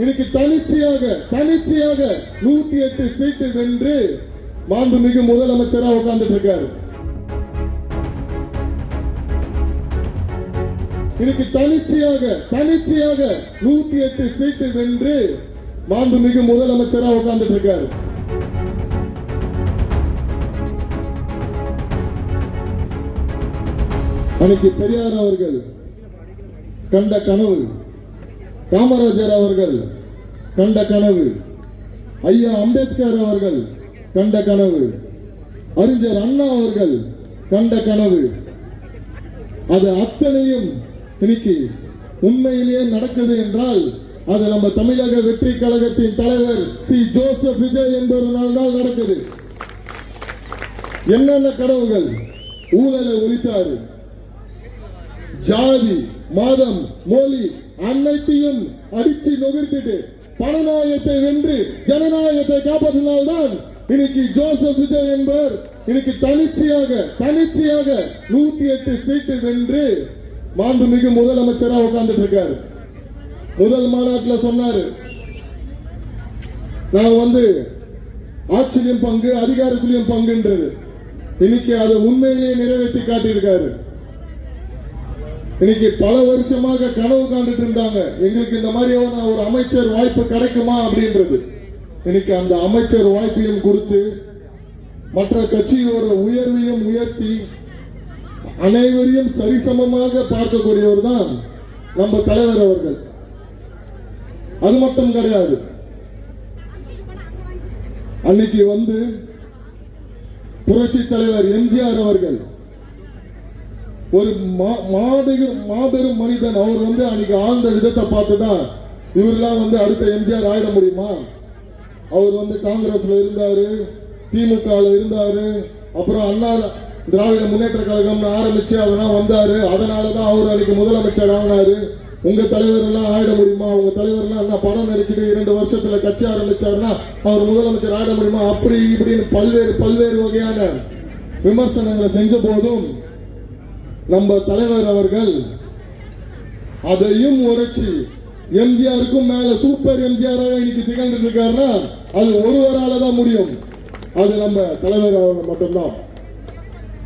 இன்னைக்கு தனிச்சையாக 108 சீட்டு வென்று மாண்புமிகு முதலமைச்சரா உட்கார்ந்துட்டு இருக்காரு. இன்னைக்கு தனிச்சையாக 108 சீட்டு வென்று மாண்புமிகு முதலமைச்சரா உட்கார்ந்துட்டு இருக்காரு. அன்னைக்கு பெரியார் அவர்கள் கண்ட கனவு, காமராஜர் அவர்கள் கண்ட கனவு, ஐயா அம்பேத்கர் அவர்கள் கண்ட கனவு, அறிஞர் அண்ணா அவர்கள் கண்ட கனவு, அது அத்தனையும் இன்னைக்கு உண்மையிலேயே நடக்குது என்றால் அது நம்ம தமிழக வெற்றி கழகத்தின் தலைவர் சி ஜோசப் விஜய் என்பவரால் தான் நடக்குது. என்னென்ன கனவுகள்? ஊழலை ஒழித்தாரு, ஜாதி மதம் மொழி அனைத்தையும் அடிச்சு நொகிர்த்திட்டு பணநாயகத்தை வென்று ஜனநாயகத்தை காப்பாற்றினால்தான் இன்னைக்கு ஜோசப் விஜய் என்பவர் இன்னைக்கு தனிச்சையாக 108 சீட்டு வென்று மாண்புமிகு முதலமைச்சரா உட்கார்ந்துட்டு இருக்காரு. முதல் மாநாட்டில் சொன்னாரு, நான் ஆட்சியிலும் பங்கு அதிகாரத்திலும் பங்குன்றது. இன்னைக்கு அதை உண்மையிலேயே நிறைவேற்றி காட்டியிருக்காரு. இன்னைக்கு பல வருஷமாக கனவு காண்டுட்டு இருந்தாங்க, எங்களுக்கு இந்த மாதிரியான ஒரு அமைச்சர் வாய்ப்பு கிடைக்குமா அப்படின்றது. இன்னைக்கு அந்த அமைச்சர் வாய்ப்பையும் கொடுத்து மற்ற கட்சியோட உயர்வையும் உயர்த்தி அனைவரையும் சரிசமமாக பார்க்கக்கூடியவர் தான் நம்ம தலைவர் அவர்கள். அது மட்டும் கிடையாது, அன்னைக்கு புரட்சி தலைவர் எம்ஜிஆர் அவர்கள் ஒரு மாபெரும் மனிதன். அவர் அன்னைக்கு ஆழ்ந்த விதத்தை பார்த்துதான் இவரெல்லாம் அடுத்த எம்ஜிஆர் ஆயிட முடியுமா? அவர் காங்கிரஸ்ல இருந்தாரு, திமுக இருந்தாரு, அப்புறம் அண்ணா திராவிட முன்னேற்ற கழகம் ஆரம்பிச்சு அதெல்லாம் வந்தாரு. அதனாலதான் அவர் அன்னைக்கு முதலமைச்சர் ஆனாரு. உங்க தலைவர் எல்லாம் ஆயிட முடியுமா? உங்க தலைவர் எல்லாம் என்ன படம் நடிச்சுட்டு 2 வருஷத்துல கட்சி ஆரம்பிச்சாருன்னா அவர் முதலமைச்சர் ஆயிட முடியுமா? அப்படி இப்படின்னு பல்வேறு வகையான விமர்சனங்களை செஞ்ச போதும் நம்ம தலைவர் அவர்கள் அதையும் உரைச்சி எம்ஜிஆருக்கும் மேல சூப்பர் எம்ஜிஆராக இன்னைக்கு திகழ்ந்துட்டு இருக்காருன்னா அது ஒருவரால தான் முடியும். அது நம்ம தலைவர் அவர்கள் மட்டும்தான்.